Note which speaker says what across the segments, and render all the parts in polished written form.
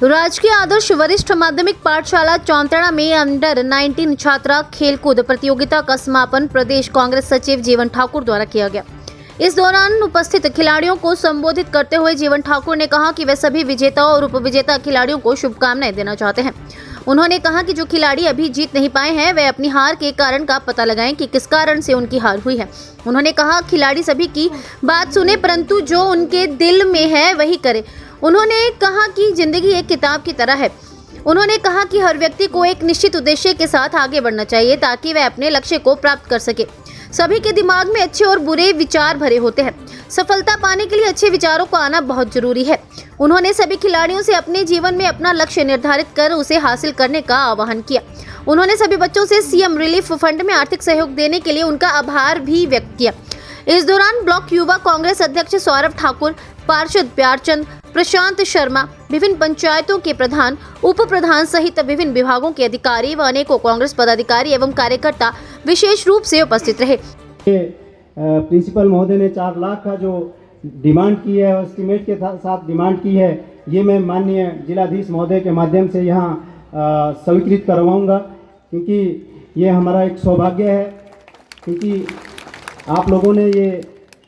Speaker 1: राजकीय आदर्श वरिष्ठ माध्यमिक पाठशाला चौंतरा में अंडर 19 छात्रा खेलकूद प्रतियोगिता का समापन प्रदेश कांग्रेस सचिव जीवन ठाकुर द्वारा किया गया। इस दौरान उपस्थित खिलाड़ियों को संबोधित करते हुए जीवन ठाकुर ने कहा कि वे सभी विजेता और उपविजेता खिलाड़ियों को शुभकामनाएं देना चाहते हैं। उन्होंने कहा कि जो खिलाड़ी अभी जीत नहीं पाए हैं वे अपनी हार के कारण का पता लगाएं कि किस कारण से उनकी हार हुई है। उन्होंने कहा खिलाड़ी सभी की बात सुने परंतु जो उनके दिल में है वही करे। उन्होंने कहा कि जिंदगी एक किताब की तरह है। उन्होंने कहा कि हर व्यक्ति को एक निश्चित उद्देश्य के साथ आगे बढ़ना चाहिए ताकि वह अपने लक्ष्य को प्राप्त कर सके। सभी के दिमाग में अच्छे और बुरे विचार भरे होते हैं। सफलता पाने के लिए अच्छे विचारों को आना बहुत जरूरी है। उन्होंने सभी खिलाड़ियों से अपने जीवन में अपना लक्ष्य निर्धारित कर उसे हासिल करने का आह्वान किया। उन्होंने सभी बच्चों से सीएम रिलीफ फंड में आर्थिक सहयोग देने के लिए उनका आभार भी व्यक्त किया। इस दौरान ब्लॉक युवा कांग्रेस अध्यक्ष सौरभ ठाकुर, पार्षद प्यारचंद, प्रशांत शर्मा, विभिन्न पंचायतों के प्रधान, उप प्रधान सहित विभिन्न विभागों के अधिकारी व अनेकों कांग्रेस पदाधिकारी एवं कार्यकर्ता विशेष रूप से उपस्थित रहे।
Speaker 2: प्रिंसिपल महोदय ने 4 लाख का जो डिमांड की है और एस्टिमेट के साथ डिमांड की है, ये मैं माननीय जिलाधीश महोदय के माध्यम से यहाँ स्वीकृत करवाऊँगा, क्योंकि ये हमारा एक सौभाग्य है, क्योंकि आप लोगों ने ये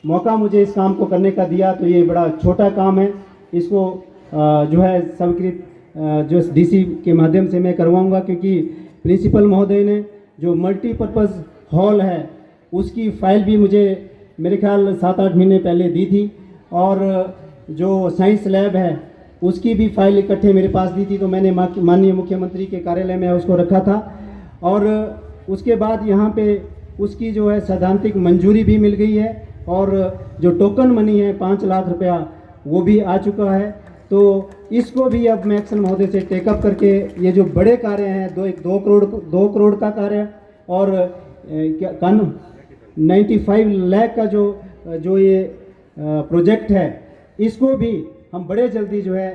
Speaker 2: मौका मुझे इस काम को करने का दिया। तो ये बड़ा छोटा काम है, इसको जो है स्वीकृत जो डीसी के माध्यम से मैं करवाऊंगा, क्योंकि प्रिंसिपल महोदय ने जो मल्टीपर्पज़ हॉल है उसकी फाइल भी मुझे मेरे ख्याल 7-8 महीने पहले दी थी, और जो साइंस लैब है उसकी भी फाइल इकट्ठे मेरे पास दी थी। तो मैंने माननीय मुख्यमंत्री के कार्यालय में उसको रखा था, और उसके बाद यहाँ पे उसकी जो है सैद्धांतिक मंजूरी भी मिल गई है, और जो टोकन मनी है 5 लाख रुपया वो भी आ चुका है। तो इसको भी अब मैं एक्शन महोदय से टेकअप करके ये जो बड़े कार्य हैं 2 करोड़ का कार्य और 95 लाख का जो ये प्रोजेक्ट है, इसको भी हम बड़े जल्दी जो है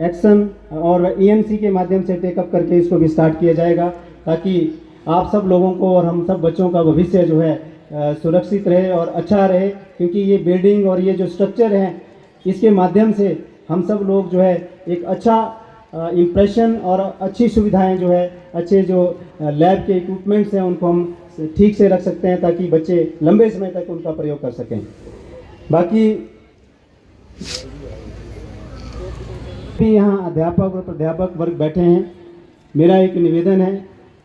Speaker 2: एक्शन और ईएनसी के माध्यम से टेकअप करके इसको भी स्टार्ट किया जाएगा, ताकि आप सब लोगों को और हम सब बच्चों का भविष्य जो है सुरक्षित रहे और अच्छा रहे। क्योंकि ये बिल्डिंग और ये जो स्ट्रक्चर है इसके माध्यम से हम सब लोग जो है एक अच्छा इम्प्रेशन और अच्छी सुविधाएं जो है, अच्छे जो लैब के इक्विपमेंट्स हैं उनको हम ठीक से रख सकते हैं, ताकि बच्चे लंबे समय तक उनका प्रयोग कर सकें। बाकी भी यहाँ अध्यापक और प्राध्यापक वर्ग बैठे हैं, मेरा एक निवेदन है,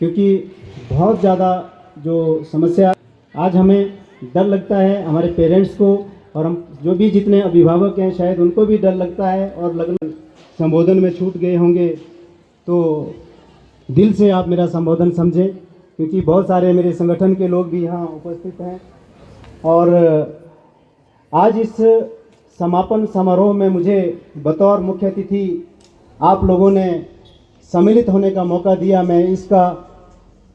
Speaker 2: क्योंकि बहुत ज़्यादा जो समस्या आज हमें डर लगता है हमारे पेरेंट्स को, और हम जो भी जितने अभिभावक हैं शायद उनको भी डर लगता है, और लगभग संबोधन में छूट गए होंगे तो दिल से आप मेरा संबोधन समझें, क्योंकि बहुत सारे मेरे संगठन के लोग भी यहाँ उपस्थित हैं। और आज इस समापन समारोह में मुझे बतौर मुख्य अतिथि आप लोगों ने सम्मिलित होने का मौका दिया। मैं इसका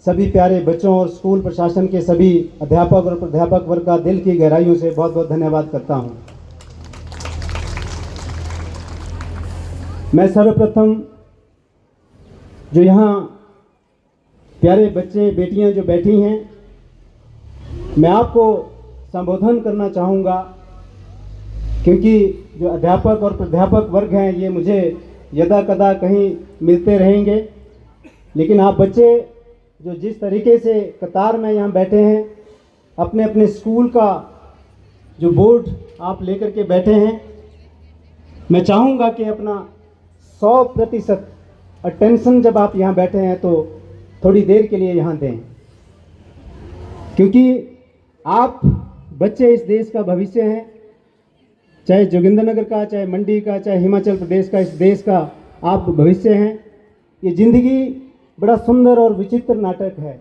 Speaker 2: सभी प्यारे बच्चों और स्कूल प्रशासन के सभी अध्यापक और प्राध्यापक वर्ग का दिल की गहराइयों से बहुत बहुत धन्यवाद करता हूं। मैं सर्वप्रथम जो यहाँ प्यारे बच्चे बेटियां जो बैठी हैं, मैं आपको संबोधन करना चाहूँगा, क्योंकि जो अध्यापक और प्राध्यापक वर्ग हैं ये मुझे यदा कदा कहीं मिलते रहेंगे, लेकिन आप बच्चे जो जिस तरीके से कतार में यहाँ बैठे हैं, अपने अपने स्कूल का जो बोर्ड आप लेकर के बैठे हैं, मैं चाहूँगा कि अपना 100% अटेंशन जब आप यहाँ बैठे हैं तो थोड़ी देर के लिए यहाँ दें, क्योंकि आप बच्चे इस देश का भविष्य हैं। चाहे जोगिंद्रनगर का, चाहे मंडी का, चाहे हिमाचल प्रदेश का, इस देश का आप भविष्य हैं। ये जिंदगी बड़ा सुंदर और विचित्र नाटक है।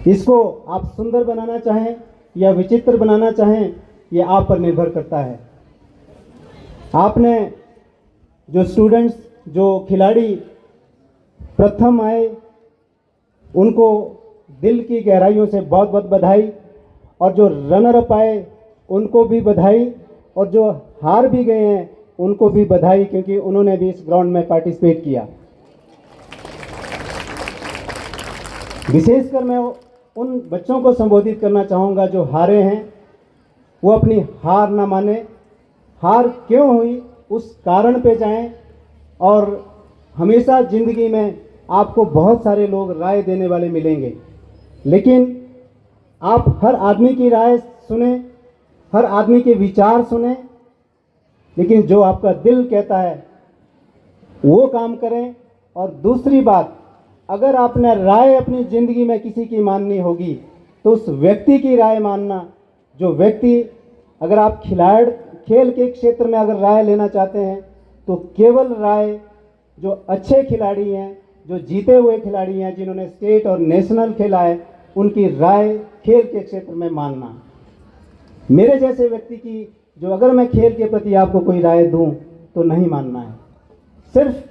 Speaker 2: इसको आप सुंदर बनाना चाहें या विचित्र बनाना चाहें, ये आप पर निर्भर करता है। आपने जो स्टूडेंट्स, जो खिलाड़ी प्रथम आए, उनको दिल की गहराइयों से बहुत बहुत बधाई, और जो रनर अप आए उनको भी बधाई, और जो हार भी गए हैं उनको भी बधाई, क्योंकि उन्होंने भी इस ग्राउंड में पार्टिसिपेट किया। विशेषकर मैं उन बच्चों को संबोधित करना चाहूँगा जो हारे हैं, वो अपनी हार ना माने, हार क्यों हुई उस कारण पे जाएं, और हमेशा ज़िंदगी में आपको बहुत सारे लोग राय देने वाले मिलेंगे, लेकिन आप हर आदमी की राय सुने, हर आदमी के विचार सुने, लेकिन जो आपका दिल कहता है वो काम करें। और दूसरी बात, अगर आपने राय अपनी ज़िंदगी में किसी की माननी होगी तो उस व्यक्ति की राय मानना, जो व्यक्ति, अगर आप खेल के क्षेत्र में अगर राय लेना चाहते हैं तो केवल राय जो अच्छे खिलाड़ी हैं, जो जीते हुए खिलाड़ी हैं, जिन्होंने स्टेट और नेशनल खेला है, उनकी राय खेल के क्षेत्र में मानना। मेरे जैसे व्यक्ति की जो अगर मैं खेल के प्रति आपको कोई राय दूं तो नहीं मानना है। सिर्फ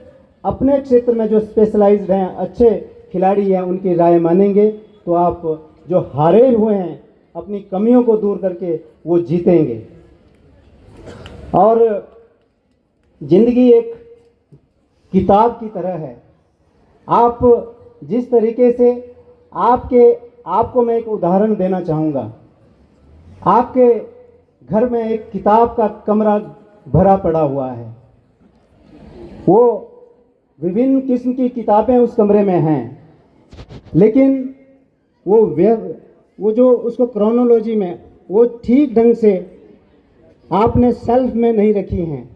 Speaker 2: अपने क्षेत्र में जो स्पेशलाइज्ड हैं, अच्छे खिलाड़ी हैं, उनकी राय मानेंगे तो आप जो हारे हुए हैं अपनी कमियों को दूर करके वो जीतेंगे। और ज़िंदगी एक किताब की तरह है। आप जिस तरीके से आपको मैं एक उदाहरण देना चाहूँगा। आपके घर में एक किताब का कमरा भरा पड़ा हुआ है, वो विभिन्न किस्म की किताबें उस कमरे में हैं, लेकिन वो जो उसको क्रोनोलॉजी में वो ठीक ढंग से आपने सेल्फ में नहीं रखी हैं।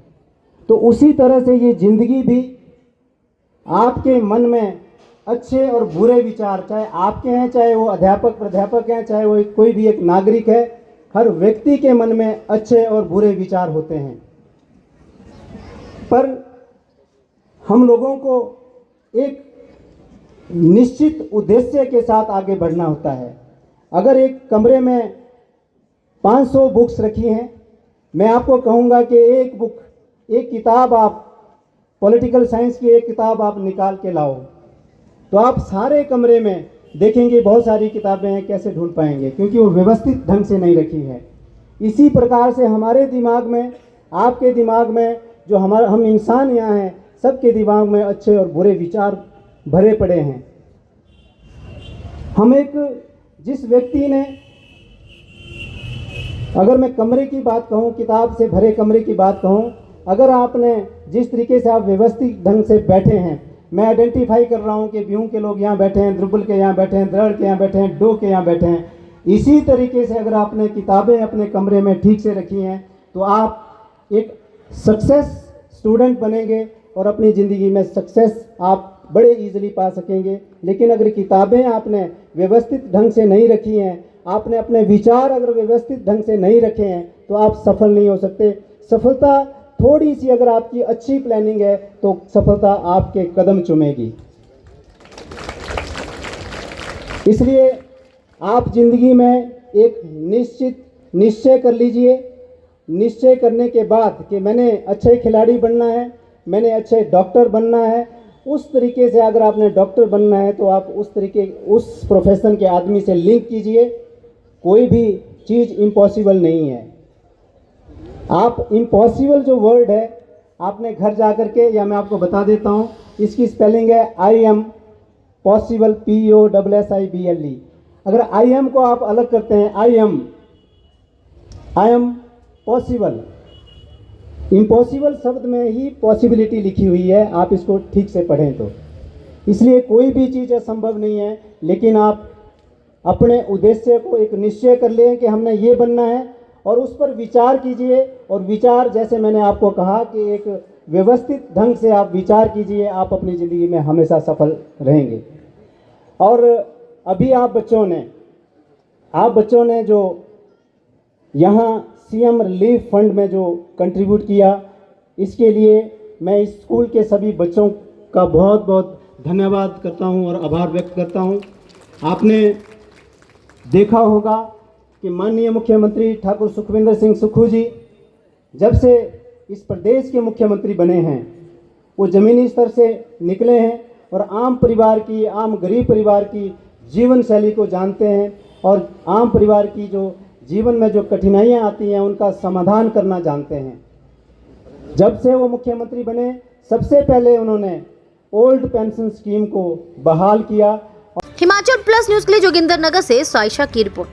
Speaker 2: तो उसी तरह से ये ज़िंदगी भी आपके मन में अच्छे और बुरे विचार, चाहे आपके हैं, चाहे वो अध्यापक प्राध्यापक हैं, चाहे वो कोई भी एक नागरिक है, हर व्यक्ति के मन में अच्छे और बुरे विचार होते हैं। पर हम लोगों को एक निश्चित उद्देश्य के साथ आगे बढ़ना होता है। अगर एक कमरे में 500 बुक्स रखी हैं, मैं आपको कहूँगा कि एक किताब आप पॉलिटिकल साइंस की एक किताब आप निकाल के लाओ, तो आप सारे कमरे में देखेंगे बहुत सारी किताबें हैं, कैसे ढूंढ पाएंगे, क्योंकि वो व्यवस्थित ढंग से नहीं रखी है। इसी प्रकार से हमारे दिमाग में, आपके दिमाग में, जो हम इंसान यहाँ हैं, सबके दिमाग में अच्छे और बुरे विचार भरे पड़े हैं। जिस व्यक्ति ने, अगर मैं कमरे की बात कहूँ, किताब से भरे कमरे की बात कहूँ, अगर आपने जिस तरीके से आप व्यवस्थित ढंग से बैठे हैं, मैं आइडेंटिफाई कर रहा हूँ कि ब्यूं के लोग यहाँ बैठे हैं, द्रुबल के यहाँ बैठे हैं, द्रढ़ के यहाँ बैठे हैं, डो के यहाँ बैठे हैं, इसी तरीके से अगर आपने किताबें अपने कमरे में ठीक से रखी हैं तो आप एक सक्सेस स्टूडेंट बनेंगे और अपनी ज़िंदगी में सक्सेस आप बड़े इजीली पा सकेंगे। लेकिन अगर किताबें आपने व्यवस्थित ढंग से नहीं रखी हैं, आपने अपने विचार अगर व्यवस्थित ढंग से नहीं रखे हैं, तो आप सफल नहीं हो सकते। सफलता थोड़ी सी अगर आपकी अच्छी प्लानिंग है तो सफलता आपके कदम चूमेगी। इसलिए आप जिंदगी में एक निश्चय कर लीजिए। निश्चय करने के बाद कि मैंने अच्छे खिलाड़ी बनना है, मैंने अच्छे डॉक्टर बनना है, उस तरीके से अगर आपने डॉक्टर बनना है तो आप उस प्रोफेशन के आदमी से लिंक कीजिए। कोई भी चीज़ इम्पॉसिबल नहीं है। आप इम्पॉसिबल जो वर्ड है आपने घर जा कर के, या मैं आपको बता देता हूँ, इसकी स्पेलिंग है I am possible, POSSIBLE। अगर I am को आप अलग करते हैं, I am पॉसिबल, इम्पॉसिबल शब्द में ही पॉसिबिलिटी लिखी हुई है, आप इसको ठीक से पढ़ें तो। इसलिए कोई भी चीज़ असंभव नहीं है, लेकिन आप अपने उद्देश्य को एक निश्चय कर लें कि हमने ये बनना है और उस पर विचार कीजिए। और विचार, जैसे मैंने आपको कहा कि एक व्यवस्थित ढंग से आप विचार कीजिए, आप अपनी ज़िंदगी में हमेशा सफल रहेंगे। और अभी आप बच्चों ने जो यहाँ CM रिलीफ फंड में जो कंट्रीब्यूट किया, इसके लिए मैं इस स्कूल के सभी बच्चों का बहुत बहुत धन्यवाद करता हूँ और आभार व्यक्त करता हूँ। आपने देखा होगा कि माननीय मुख्यमंत्री ठाकुर सुखविंदर सिंह सुक्खू जी जब से इस प्रदेश के मुख्यमंत्री बने हैं, वो ज़मीनी स्तर से निकले हैं और आम गरीब परिवार की जीवन शैली को जानते हैं और आम परिवार की जो जीवन में जो कठिनाइयाँ आती हैं उनका समाधान करना जानते हैं। जब से वो मुख्यमंत्री बने, सबसे पहले उन्होंने ओल्ड पेंशन स्कीम को बहाल किया।
Speaker 1: हिमाचल प्लस न्यूज़ के लिए जोगिंदर नगर से साइशा की रिपोर्ट।